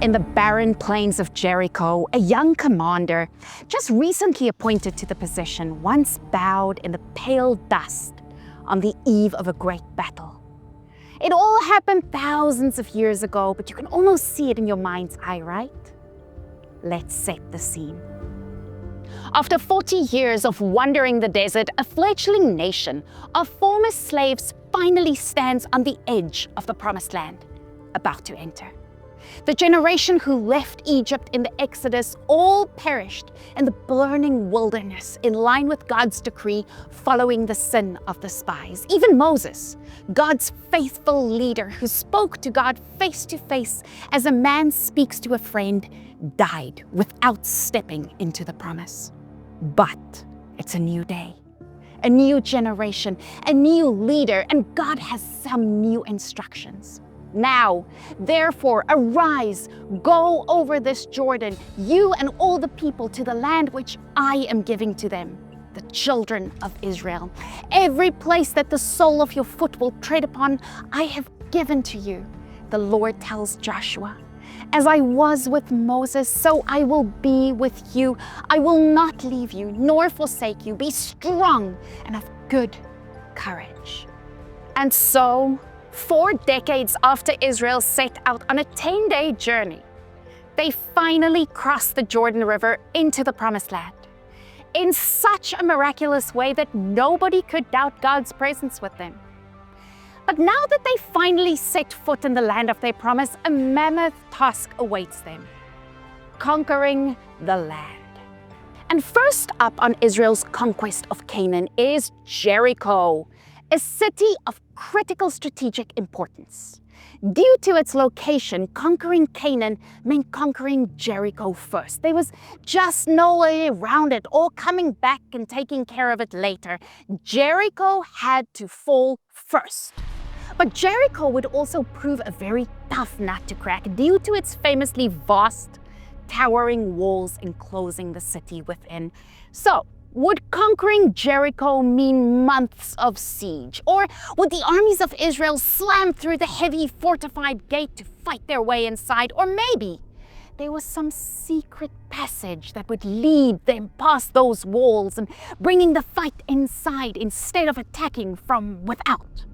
in the barren plains of Jericho, a young commander, just recently appointed to the position, once bowed in the pale dust on the eve of a great battle. It all happened thousands of years ago, but you can almost see it in your mind's eye, right? Let's set the scene. After 40 years of wandering the desert, a fledgling nation of former slaves finally stands on the edge of the promised land, about to enter. The generation who left Egypt in the Exodus all perished in the burning wilderness in line with God's decree following the sin of the spies. Even Moses, God's faithful leader who spoke to God face to face as a man speaks to a friend, died without stepping into the promise. But it's a new day, a new generation, a new leader, and God has some new instructions. Now, therefore, arise, go over this Jordan, you and all the people, to the land which I am giving to them, the children of Israel. Every place that the sole of your foot will tread upon, I have given to you. The Lord tells Joshua, as I was with Moses, so I will be with you. I will not leave you nor forsake you. Be strong and of good courage. And so, 4 decades after Israel set out on a 10-day journey, they finally crossed the Jordan River into the Promised Land in such a miraculous way that nobody could doubt God's presence with them. But now that they finally set foot in the land of their promise, a mammoth task awaits them: conquering the land. And first up on Israel's conquest of Canaan is Jericho, a city of critical strategic importance. Due to its location, conquering Canaan meant conquering Jericho first. There was just no way around it, or coming back and taking care of it later. Jericho had to fall first. But Jericho would also prove a very tough nut to crack due to its famously vast, towering walls enclosing the city within. So, would conquering Jericho mean months of siege? Or would the armies of Israel slam through the heavy fortified gate to fight their way inside? Or maybe there was some secret passage that would lead them past those walls and bringing the fight inside instead of attacking from without.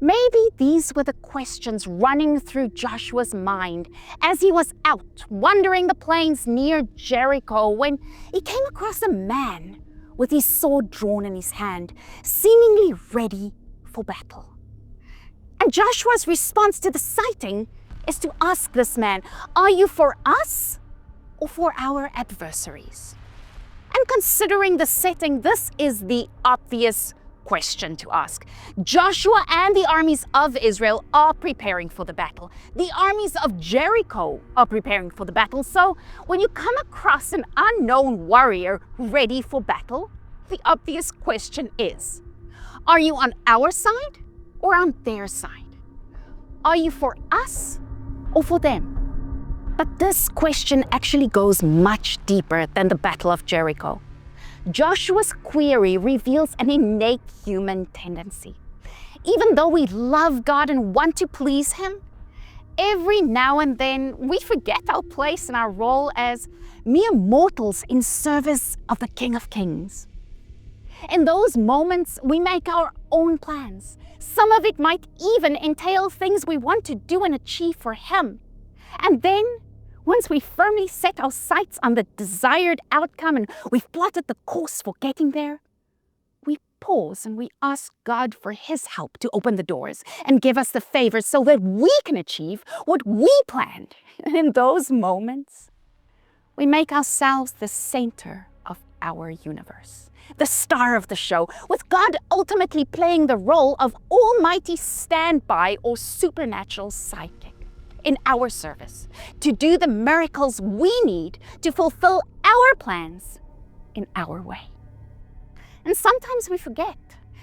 Maybe these were the questions running through Joshua's mind as he was out wandering the plains near Jericho when he came across a man with his sword drawn in his hand, seemingly ready for battle. And Joshua's response to the sighting is to ask this man, "Are you for us or for our adversaries?" And considering the setting, this is the obvious question to ask. Joshua and the armies of Israel are preparing for the battle. The armies of Jericho are preparing for the battle. So when you come across an unknown warrior ready for battle, the obvious question is, are you on our side or on their side? Are you for us or for them? But this question actually goes much deeper than the Battle of Jericho. Joshua's query reveals an innate human tendency. Even though we love God and want to please Him, every now and then we forget our place and our role as mere mortals in service of the King of Kings. In those moments, we make our own plans. Some of it might even entail things we want to do and achieve for Him. And then, once we firmly set our sights on the desired outcome and we've plotted the course for getting there, we pause and we ask God for His help to open the doors and give us the favors so that we can achieve what we planned. And in those moments, we make ourselves the center of our universe, the star of the show, with God ultimately playing the role of almighty standby or supernatural sidekick in our service to do the miracles we need to fulfill our plans in our way. And sometimes we forget,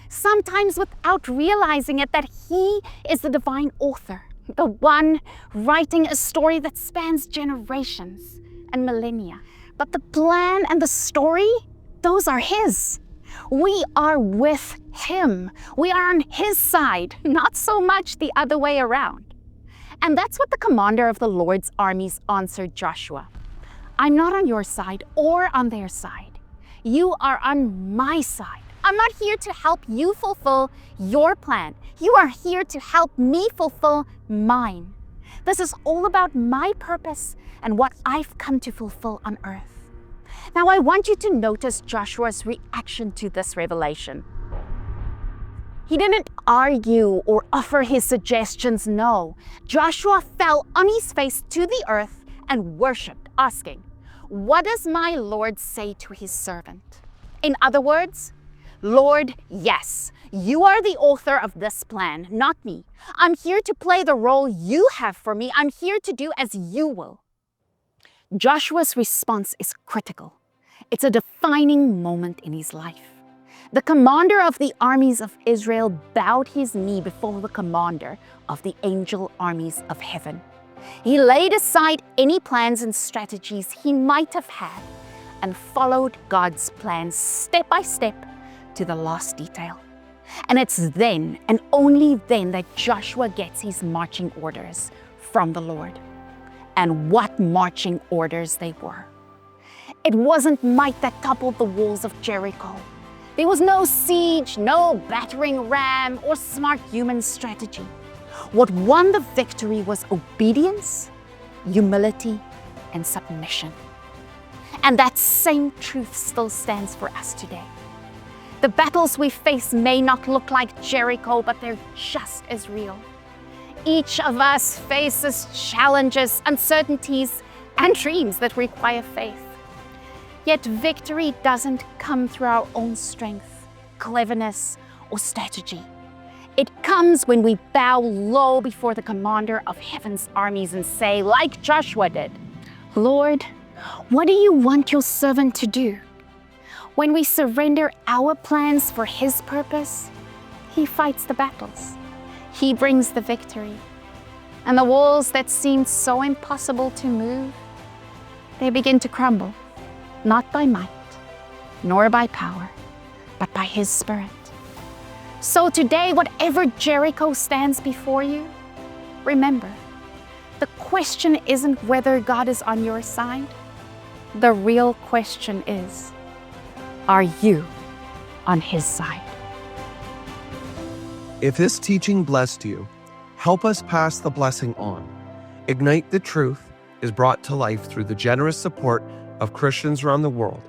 sometimes without realizing it, that He is the divine author, the one writing a story that spans generations and millennia. But the plan and the story, those are His. We are with Him. We are on His side, not so much the other way around. And that's what the commander of the Lord's armies answered Joshua. I'm not on your side or on their side. You are on my side. I'm not here to help you fulfill your plan. You are here to help me fulfill mine. This is all about my purpose and what I've come to fulfill on earth. Now, I want you to notice Joshua's reaction to this revelation. He didn't argue or offer his suggestions, no. Joshua fell on his face to the earth and worshipped, asking, "What does my Lord say to his servant?" In other words, Lord, yes, you are the author of this plan, not me. I'm here to play the role you have for me. I'm here to do as you will. Joshua's response is critical. It's a defining moment in his life. The commander of the armies of Israel bowed his knee before the commander of the angel armies of heaven. He laid aside any plans and strategies he might have had and followed God's plans step by step to the last detail. And it's then and only then that Joshua gets his marching orders from the Lord. And what marching orders they were. It wasn't might that toppled the walls of Jericho. There was no siege, no battering ram, or smart human strategy. What won the victory was obedience, humility, and submission. And that same truth still stands for us today. The battles we face may not look like Jericho, but they're just as real. Each of us faces challenges, uncertainties, and dreams that require faith. Yet victory doesn't come through our own strength, cleverness, or strategy. It comes when we bow low before the commander of heaven's armies and say, like Joshua did, "Lord, what do you want your servant to do?" When we surrender our plans for his purpose, he fights the battles. He brings the victory. And the walls that seemed so impossible to move, they begin to crumble. Not by might, nor by power, but by his Spirit. So today, whatever Jericho stands before you, remember, the question isn't whether God is on your side. The real question is, are you on his side? If this teaching blessed you, help us pass the blessing on. Ignite the Truth is brought to life through the generous support of Christians around the world.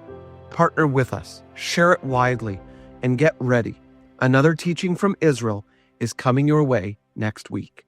Partner with us, share it widely, and get ready. Another teaching from Israel is coming your way next week.